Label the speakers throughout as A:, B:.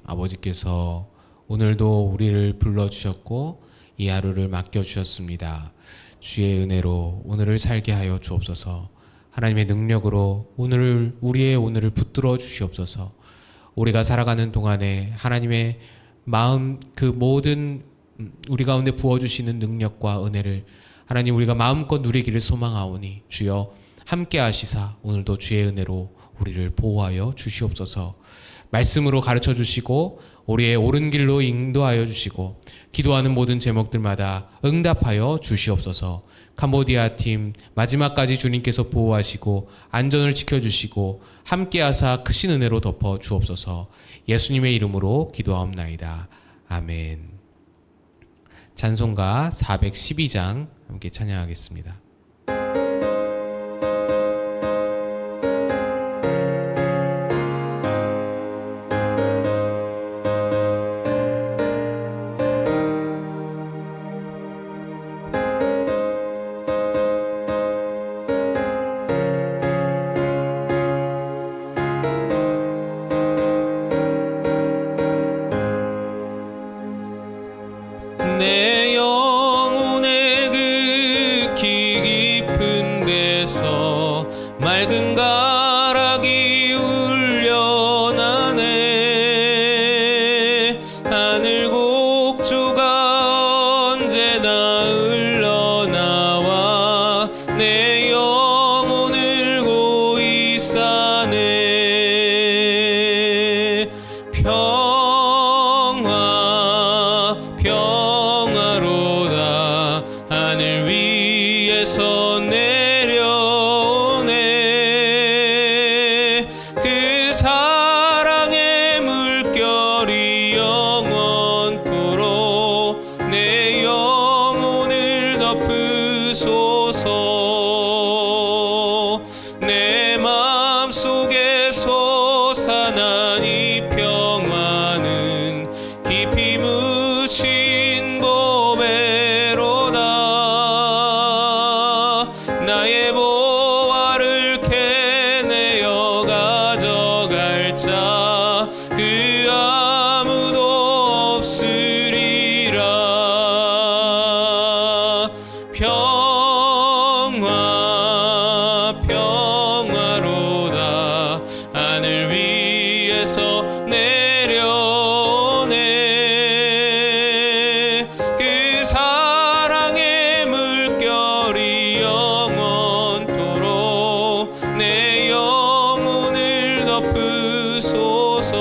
A: 아버지께서 오늘도 우리를 불러주셨고 이 하루를 맡겨주셨습니다. 주의 은혜로 오늘을 살게 하여 주옵소서. 하나님의 능력으로 우리의 오늘을 붙들어 주시옵소서. 우리가 살아가는 동안에 하나님의 마음 그 모든 우리 가운데 부어주시는 능력과 은혜를 하나님 우리가 마음껏 누리기를 소망하오니 주여 함께 하시사 오늘도 주의 은혜로 우리를 보호하여 주시옵소서. 말씀으로 가르쳐 주시고 우리의 옳은 길로 인도하여 주시고 기도하는 모든 제목들마다 응답하여 주시옵소서. 캄보디아 팀 마지막까지 주님께서 보호하시고 안전을 지켜주시고 함께하사 크신 은혜로 덮어 주옵소서. 예수님의 이름으로 기도하옵나이다. 아멘. 찬송가 412장 함께 찬양하겠습니다.
B: 내 영혼의 그 키 깊은 데서 맑은 가락이 울려나네. 하늘 곡조가 언제나 흘러나와 내 영혼을 고이 싸네. 평화로다 하늘 위에서 내려오네. 그 사랑의 물결이 영원토록 내 영혼을 덮으소서. 내 마음속에 솟아난 이 평화는 깊이 묻힌 보배로다. 나의 보화를 캐내어 가져갈 자 그 아무도 없으리라. 평화로다 하늘 위에서 내려오네. 그 사랑의 물결이 영원토록 내 영혼을 덮으소서.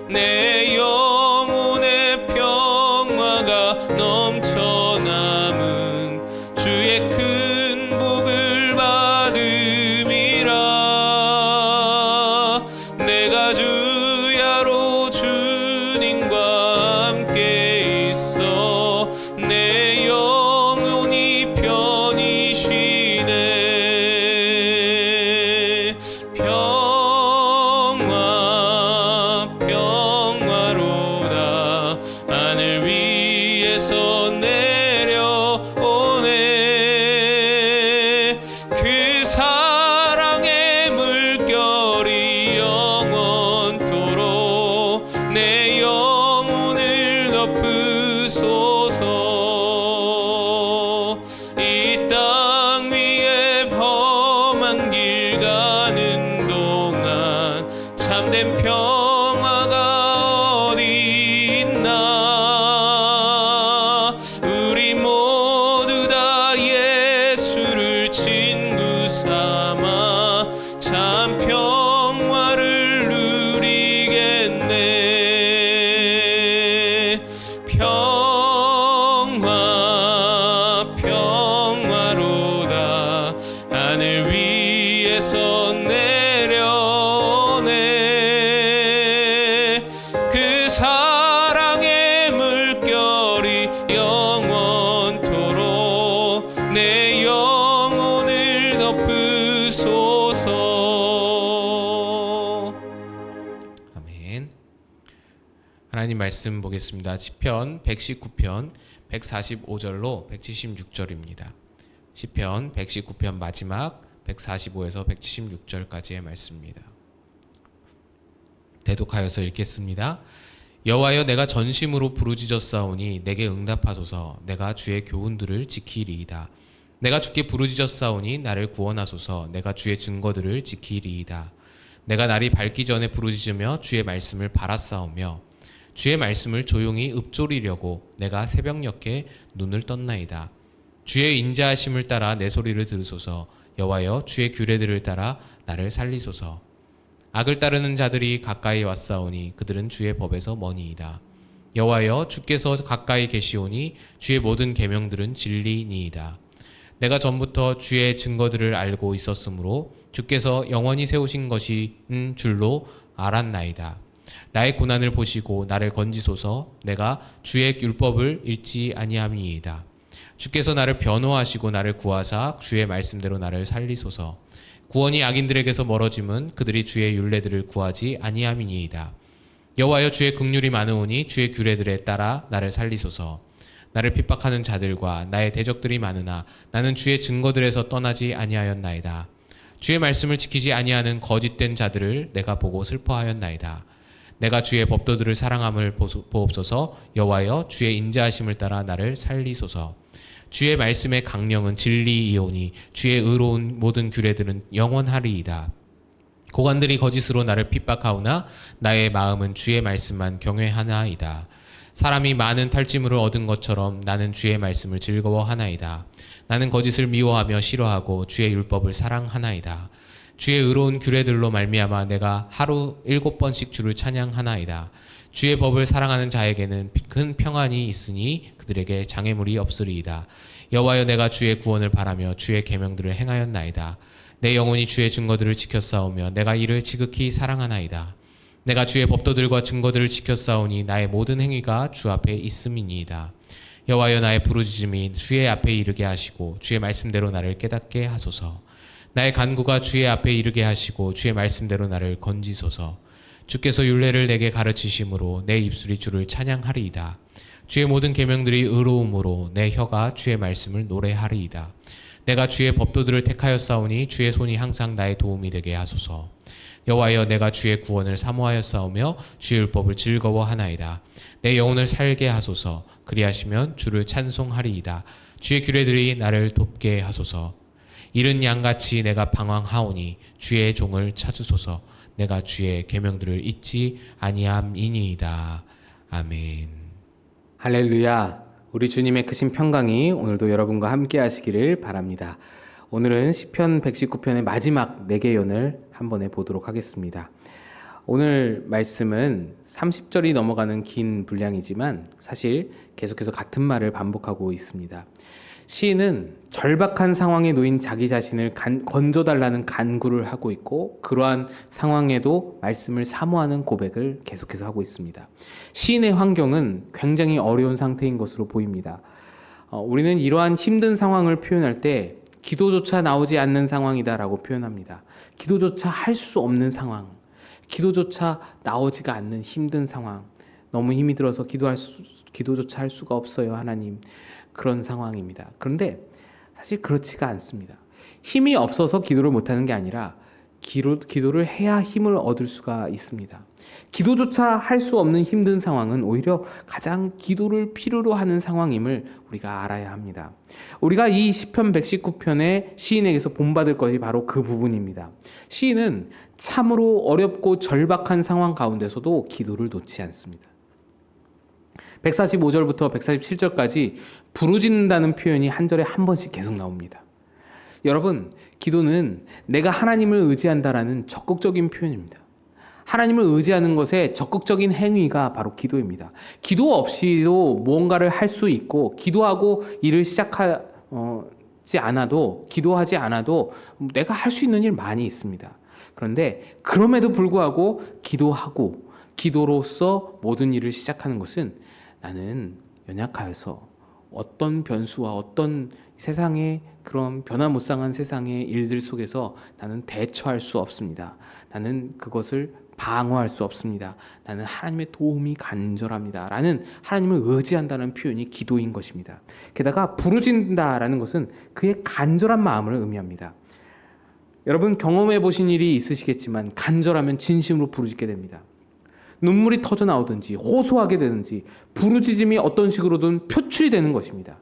B: 내 영혼의 평화가 넘쳐남은 주의 큰 복을 받음이라. 내가 주야로 주님과 함께 있어 내 영혼이 편히 쉬네. 평화로다 하늘 위에서 내려오네. 그 사랑의 물결이 영원토록 내 영혼을 덮으소서. 이 땅 위에 험한 길 가는 동안 참된 평화가 어디 있나. 우리 모두 다 예수를 친구 삼아 참 평화를 누리겠네. 평화로다 하늘 위에서 내려오네. 그 사랑의 물결이 영원토록 내 영혼을 덮으소서.
A: 아멘. 하나님 말씀 보겠습니다. 시편 119편 145절로 176절입니다. 시편 119편 마지막 145에서 176절까지의 말씀입니다. 대독하여서 읽겠습니다. 여호와여, 내가 전심으로 부르짖었사오니 내게 응답하소서. 내가 주의 교훈들을 지키리이다. 내가 주께 부르짖었사오니 나를 구원하소서. 내가 주의 증거들을 지키리이다. 내가 날이 밝기 전에 부르짖으며 주의 말씀을 바라싸우며 주의 말씀을 조용히 읊조리려고 내가 새벽녘에 눈을 떴나이다. 주의 인자하심을 따라 내 소리를 들으소서. 여호와여, 주의 규례들을 따라 나를 살리소서. 악을 따르는 자들이 가까이 왔사오니 그들은 주의 법에서 머니이다. 여호와여, 주께서 가까이 계시오니 주의 모든 계명들은 진리니이다. 내가 전부터 주의 증거들을 알고 있었으므로 주께서 영원히 세우신 것인 줄로 알았나이다. 나의 고난을 보시고 나를 건지소서. 내가 주의 율법을 잃지 아니함이이다. 주께서 나를 변호하시고 나를 구하사 주의 말씀대로 나를 살리소서. 구원이 악인들에게서 멀어짐은 그들이 주의 율례들을 구하지 아니함이니이다. 여호와여, 주의 긍휼이 많으오니 주의 규례들에 따라 나를 살리소서. 나를 핍박하는 자들과 나의 대적들이 많으나 나는 주의 증거들에서 떠나지 아니하였나이다. 주의 말씀을 지키지 아니하는 거짓된 자들을 내가 보고 슬퍼하였나이다. 내가 주의 법도들을 사랑함을 보옵소서. 여호와여, 주의 인자하심을 따라 나를 살리소서. 주의 말씀의 강령은 진리이오니 주의 의로운 모든 규례들은 영원하리이다. 고관들이 거짓으로 나를 핍박하오나 나의 마음은 주의 말씀만 경외하나이다. 사람이 많은 탈취물을 얻은 것처럼 나는 주의 말씀을 즐거워하나이다. 나는 거짓을 미워하며 싫어하고 주의 율법을 사랑하나이다. 주의 의로운 규례들로 말미암아 내가 하루 7번씩 주를 찬양하나이다. 주의 법을 사랑하는 자에게는 큰 평안이 있으니 그들에게 장애물이 없으리이다. 여호와여, 내가 주의 구원을 바라며 주의 계명들을 행하였나이다. 내 영혼이 주의 증거들을 지켰사오며 내가 이를 지극히 사랑하나이다. 내가 주의 법도들과 증거들을 지켰사오니 나의 모든 행위가 주 앞에 있음이니이다. 여호와여, 나의 부르짖음이 주의 앞에 이르게 하시고 주의 말씀대로 나를 깨닫게 하소서. 나의 간구가 주의 앞에 이르게 하시고 주의 말씀대로 나를 건지소서. 주께서 율례를 내게 가르치심으로 내 입술이 주를 찬양하리이다. 주의 모든 계명들이 의로움으로 내 혀가 주의 말씀을 노래하리이다. 내가 주의 법도들을 택하였사오니 주의 손이 항상 나의 도움이 되게 하소서. 여호와여, 내가 주의 구원을 사모하였사오며 주의 율법을 즐거워하나이다. 내 영혼을 살게 하소서. 그리하시면 주를 찬송하리이다. 주의 규례들이 나를 돕게 하소서. 이른 양같이 내가 방황하오니 주의 종을 찾으소서. 내가 주의 계명들을 잊지 아니함이니이다. 아멘.
C: 할렐루야. 우리 주님의 크신 평강이 오늘도 여러분과 함께 하시기를 바랍니다. 오늘은 시편 119편의 마지막 4개 연을 한번 해보도록 하겠습니다. 오늘 말씀은 30절이 넘어가는 긴 분량이지만 사실 계속해서 같은 말을 반복하고 있습니다. 시인은 절박한 상황에 놓인 자기 자신을 건져달라는 간구를 하고 있고 그러한 상황에도 말씀을 사모하는 고백을 계속해서 하고 있습니다. 시인의 환경은 굉장히 어려운 상태인 것으로 보입니다. 우리는 이러한 힘든 상황을 표현할 때 기도조차 나오지 않는 상황이다라고 표현합니다. 기도조차 할 수 없는 상황, 기도조차 나오지가 않는 힘든 상황, 너무 힘이 들어서 기도조차 할 수가 없어요, 하나님. 그런 상황입니다. 그런데 사실 그렇지가 않습니다. 힘이 없어서 기도를 못하는 게 아니라 기도를 해야 힘을 얻을 수가 있습니다. 기도조차 할 수 없는 힘든 상황은 오히려 가장 기도를 필요로 하는 상황임을 우리가 알아야 합니다. 우리가 이 시편 119편의 시인에게서 본받을 것이 바로 그 부분입니다. 시인은 참으로 어렵고 절박한 상황 가운데서도 기도를 놓지 않습니다. 145절부터 147절까지 부르짖는다는 표현이 한 절에 한 번씩 계속 나옵니다. 여러분, 기도는 내가 하나님을 의지한다라는 적극적인 표현입니다. 하나님을 의지하는 것의 적극적인 행위가 바로 기도입니다. 기도 없이도 무언가를 할 수 있고 기도하고 일을 시작하지 않아도 기도하지 않아도 내가 할 수 있는 일 많이 있습니다. 그런데 그럼에도 불구하고 기도하고 기도로서 모든 일을 시작하는 것은 나는 연약하여서 어떤 변수와 어떤 세상의 그런 변화무쌍한 세상의 일들 속에서 나는 대처할 수 없습니다. 나는 그것을 방어할 수 없습니다. 나는 하나님의 도움이 간절합니다. 라는 하나님을 의지한다는 표현이 기도인 것입니다. 게다가 부르짖는다라는 것은 그의 간절한 마음을 의미합니다. 여러분 경험해 보신 일이 있으시겠지만 간절하면 진심으로 부르짖게 됩니다. 눈물이 터져 나오든지 호소하게 되든지 부르짖음이 어떤 식으로든 표출이 되는 것입니다.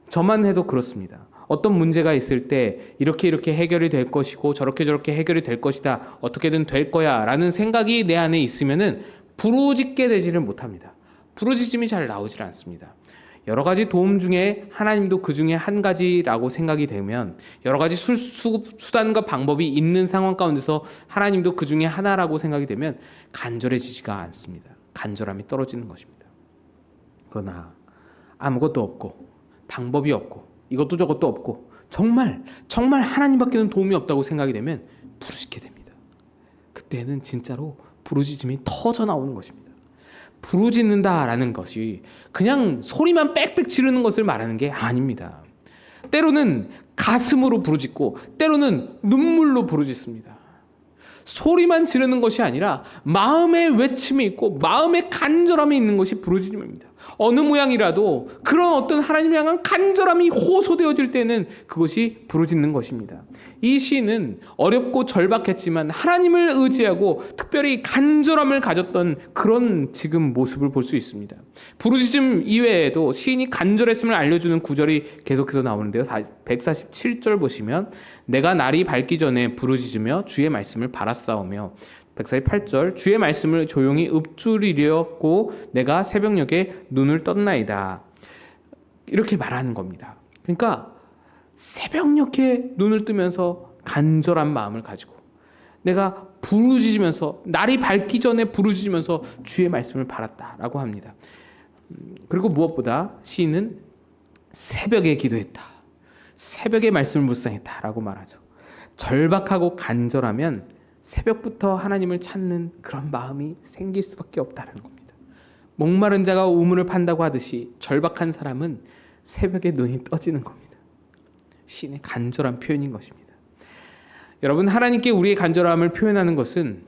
C: 저만 해도 그렇습니다. 어떤 문제가 있을 때 이렇게 해결이 될 것이고 저렇게 해결이 될 것이다. 어떻게든 될 거야 라는 생각이 내 안에 있으면은 부르짖게 되지를 못합니다. 부르짖음이 잘 나오질 않습니다. 여러 가지 도움 중에 하나님도 그 중에 한 가지라고 생각이 되면 여러 가지 수단과 방법이 있는 상황 가운데서 하나님도 그 중에 하나라고 생각이 되면 간절해지지가 않습니다. 간절함이 떨어지는 것입니다. 그러나 아무것도 없고 방법이 없고 이것도 저것도 없고 정말 하나님밖에는 도움이 없다고 생각이 되면 부르짖게 됩니다. 그때는 진짜로 부르짖음이 터져 나오는 것입니다. 부르짖는다라는 것이 그냥 소리만 빽빽 지르는 것을 말하는 게 아닙니다. 때로는 가슴으로 부르짖고 때로는 눈물로 부르짖습니다. 소리만 지르는 것이 아니라 마음의 외침이 있고 마음의 간절함이 있는 것이 부르짖음입니다. 어느 모양이라도 그런 어떤 하나님을 향한 간절함이 호소되어질 때는 그것이 부르짖는 것입니다. 이 시인은 어렵고 절박했지만 하나님을 의지하고 특별히 간절함을 가졌던 그런 지금 모습을 볼 수 있습니다. 부르짖음 이외에도 시인이 간절했음을 알려주는 구절이 계속해서 나오는데요. 147절 보시면 내가 날이 밝기 전에 부르짖으며 주의 말씀을 바라싸우며 148절 주의 말씀을 조용히 읊조리려고 내가 새벽녘에 눈을 떴나이다. 이렇게 말하는 겁니다. 그러니까 새벽녘에 눈을 뜨면서 간절한 마음을 가지고 내가 부르짖으면서 날이 밝기 전에 부르짖으면서 주의 말씀을 바랐다라고 합니다. 그리고 무엇보다 시인은 새벽에 기도했다. 새벽에 말씀을 묵상했다라고 말하죠. 절박하고 간절하면 새벽부터 하나님을 찾는 그런 마음이 생길 수밖에 없다는 겁니다. 목마른 자가 우물을 판다고 하듯이 절박한 사람은 새벽에 눈이 떠지는 겁니다. 시인의 간절한 표현인 것입니다. 여러분, 하나님께 우리의 간절함을 표현하는 것은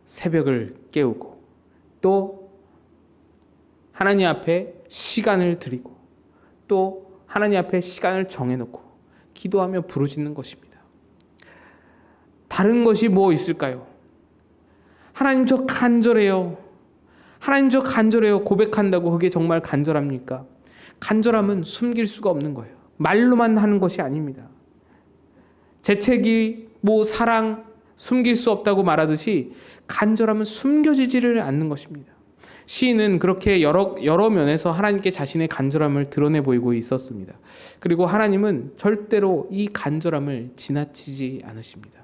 C: 새벽을 깨우고 또 하나님 앞에 시간을 드리고 또 하나님 앞에 시간을 정해놓고 기도하며 부르짖는 것입니다. 다른 것이 뭐 있을까요? 하나님 저 간절해요. 하나님 저 간절해요. 고백한다고 그게 정말 간절합니까? 간절함은 숨길 수가 없는 거예요. 말로만 하는 것이 아닙니다. 재채기, 사랑, 숨길 수 없다고 말하듯이 간절함은 숨겨지지를 않는 것입니다. 시인은 그렇게 여러 면에서 하나님께 자신의 간절함을 드러내 보이고 있었습니다. 그리고 하나님은 절대로 이 간절함을 지나치지 않으십니다.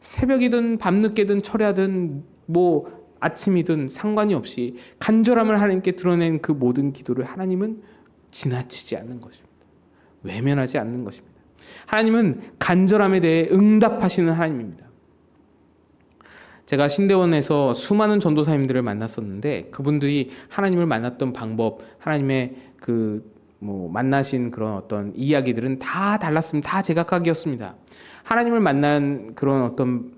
C: 새벽이든 밤늦게든 철야든 아침이든 상관이 없이 간절함을 하나님께 드러낸 그 모든 기도를 하나님은 지나치지 않는 것입니다. 외면하지 않는 것입니다. 하나님은 간절함에 대해 응답하시는 하나님입니다. 제가 신대원에서 수많은 전도사님들을 만났었는데 그분들이 하나님을 만났던 방법, 하나님의 만나신 그런 어떤 이야기들은 다 달랐습니다. 다 제각각이었습니다. 하나님을 만난 그런 어떤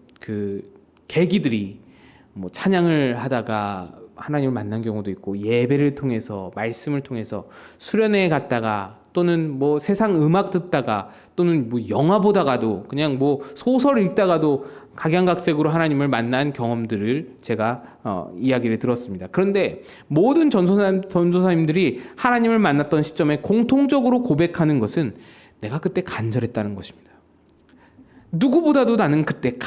C: 계기들이 찬양을 하다가 하나님을 만난 경우도 있고 예배를 통해서 말씀을 통해서 수련회에 갔다가 또는 세상 음악 듣다가 또는 영화 보다가도 그냥 소설 읽다가도 각양각색으로 하나님을 만난 경험들을 제가 이야기를 들었습니다. 그런데 모든 전도사님들이 하나님을 만났던 시점에 공통적으로 고백하는 것은 내가 그때 간절했다는 것입니다. 누구보다도 나는 그때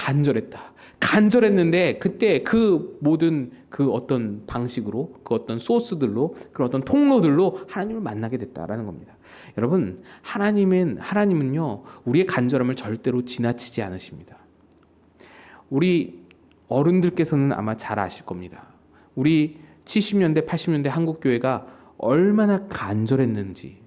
C: 간절했는데 그때 그 모든 그 어떤 방식으로 그 어떤 소스들로 그런 어떤 통로들로 하나님을 만나게 됐다라는 겁니다. 여러분, 하나님은요 우리의 간절함을 절대로 지나치지 않으십니다. 우리 어른들께서는 아마 잘 아실 겁니다. 우리 70년대 80년대 한국 교회가 얼마나 간절했는지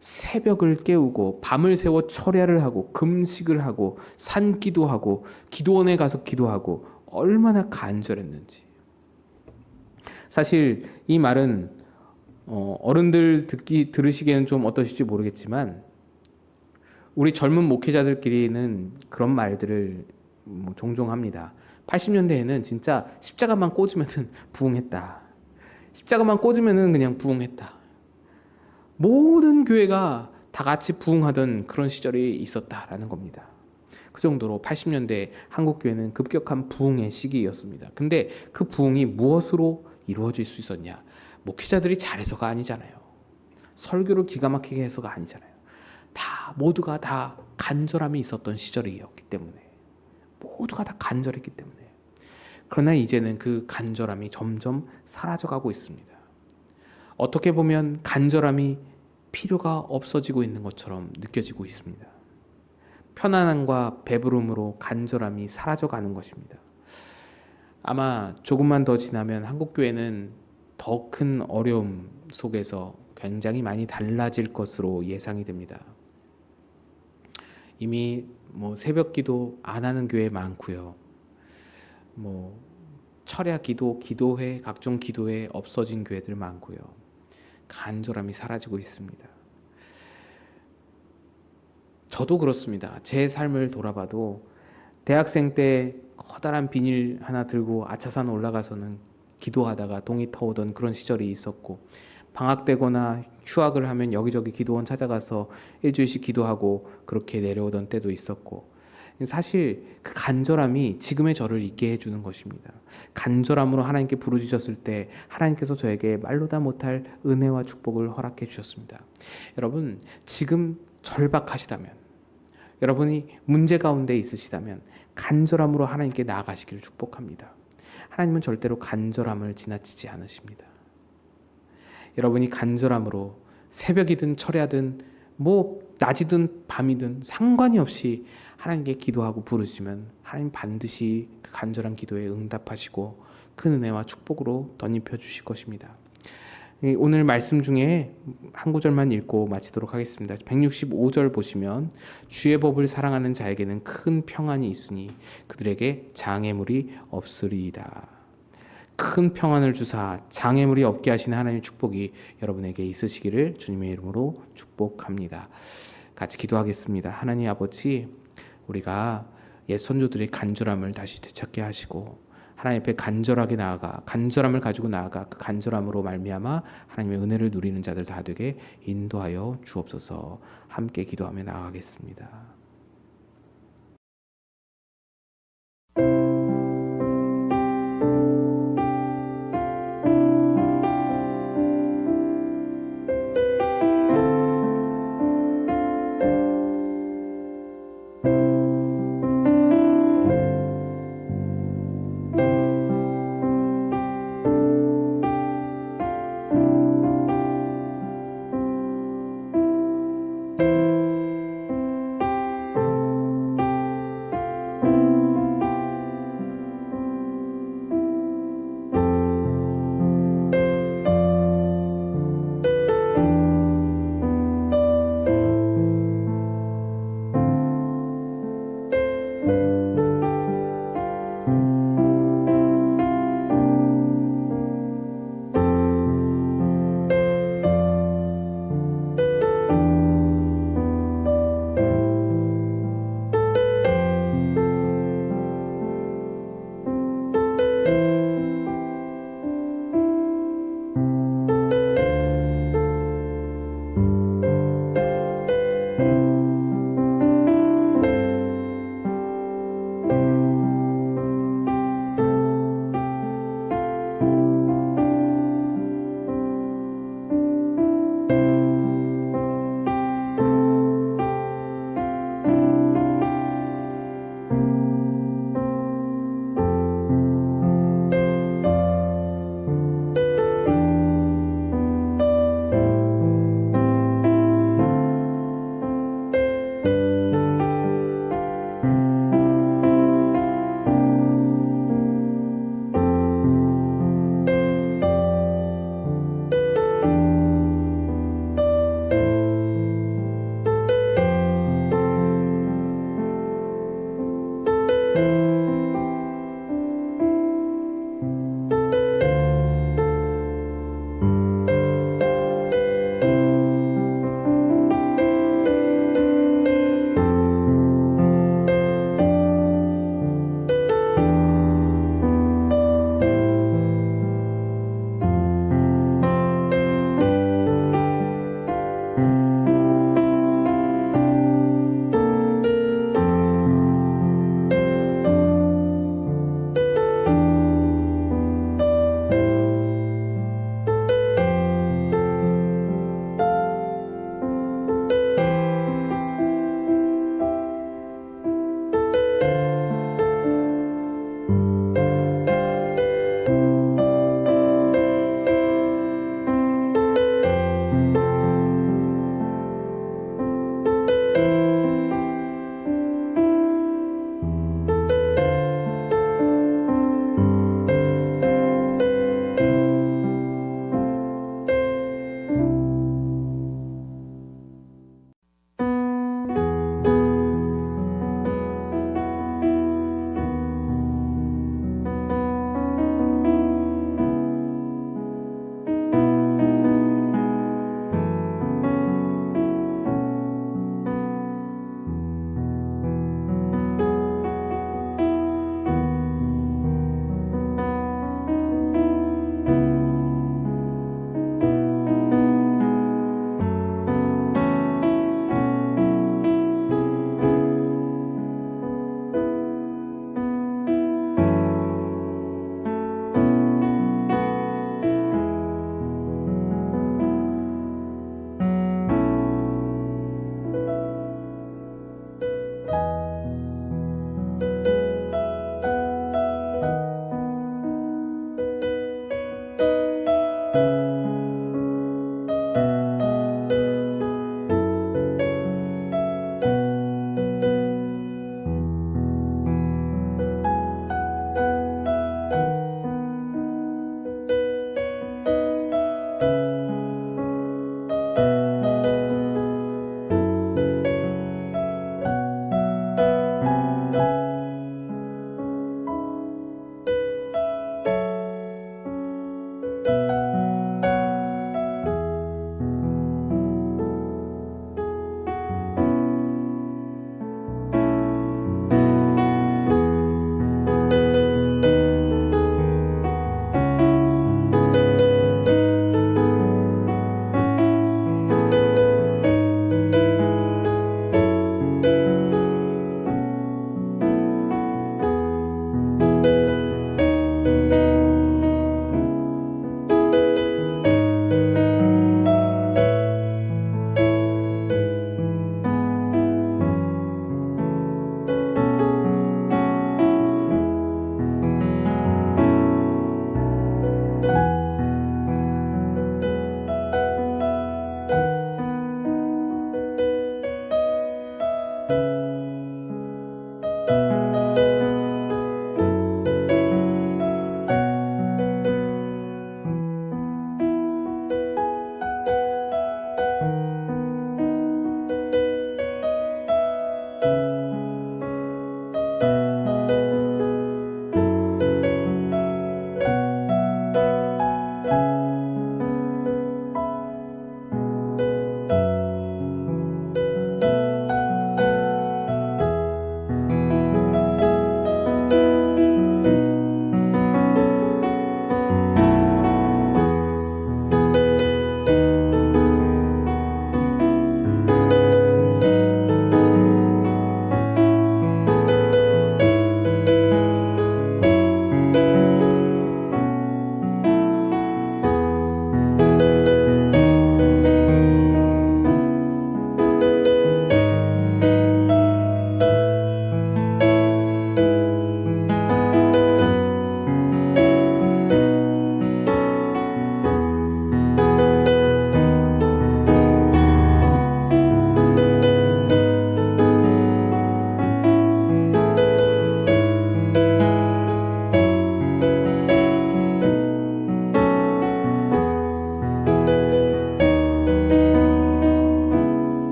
C: 새벽을 깨우고 밤을 새워 철야를 하고 금식을 하고 산기도하고 기도원에 가서 기도하고 얼마나 간절했는지. 사실 이 말은 어른들 들으시기에는 좀 어떠실지 모르겠지만 우리 젊은 목회자들끼리는 그런 말들을 종종 합니다. 80년대에는 진짜 십자가만 꽂으면은 부흥했다. 십자가만 꽂으면은 그냥 부흥했다. 모든 교회가 다 같이 부흥하던 그런 시절이 있었다라는 겁니다. 그 정도로 80년대 한국 교회는 급격한 부흥의 시기였습니다. 근데 그 부흥이 무엇으로 이루어질 수 있었냐? 목회자들이 잘해서가 아니잖아요. 설교를 기가 막히게 해서가 아니잖아요. 모두가 다 간절함이 있었던 시절이었기 때문에, 모두가 다 간절했기 때문에. 그러나 이제는 그 간절함이 점점 사라져가고 있습니다. 어떻게 보면 간절함이 필요가 없어지고 있는 것처럼 느껴지고 있습니다. 편안함과 배부름으로 간절함이 사라져가는 것입니다. 아마 조금만 더 지나면 한국교회는 더 큰 어려움 속에서 굉장히 많이 달라질 것으로 예상이 됩니다. 이미 새벽 기도 안 하는 교회 많고요. 철야 기도, 기도회, 각종 기도회 없어진 교회들 많고요. 간절함이 사라지고 있습니다. 저도 그렇습니다. 제 삶을 돌아봐도 대학생 때 커다란 비닐 하나 들고 아차산 올라가서는 기도하다가 동이 터오던 그런 시절이 있었고, 방학 되거나 휴학을 하면 여기저기 기도원 찾아가서 일주일씩 기도하고 그렇게 내려오던 때도 있었고, 사실 그 간절함이 지금의 저를 있게 해주는 것입니다. 간절함으로 하나님께 부르짖었을 때 하나님께서 저에게 말로 다 못할 은혜와 축복을 허락해 주셨습니다. 여러분, 지금 절박하시다면, 여러분이 문제 가운데 있으시다면 간절함으로 하나님께 나아가시기를 축복합니다. 하나님은 절대로 간절함을 지나치지 않으십니다. 여러분이 간절함으로 새벽이든 철야든 낮이든 밤이든 상관이 없이 하나님께 기도하고 부르시면 하나님 반드시 그 간절한 기도에 응답하시고 큰 은혜와 축복으로 덧입혀 주실 것입니다. 오늘 말씀 중에 한 구절만 읽고 마치도록 하겠습니다. 165절 보시면, 주의 법을 사랑하는 자에게는 큰 평안이 있으니 그들에게 장애물이 없으리이다. 큰 평안을 주사 장애물이 없게 하시는 하나님의 축복이 여러분에게 있으시기를 주님의 이름으로 축복합니다. 같이 기도하겠습니다. 하나님 아버지, 우리가 옛 선조들의 간절함을 다시 되찾게 하시고 하나님 앞에 간절하게 나아가, 간절함을 가지고 나아가 그 간절함으로 말미암아 하나님의 은혜를 누리는 자들 다 되게 인도하여 주옵소서. 함께 기도하며 나아가겠습니다.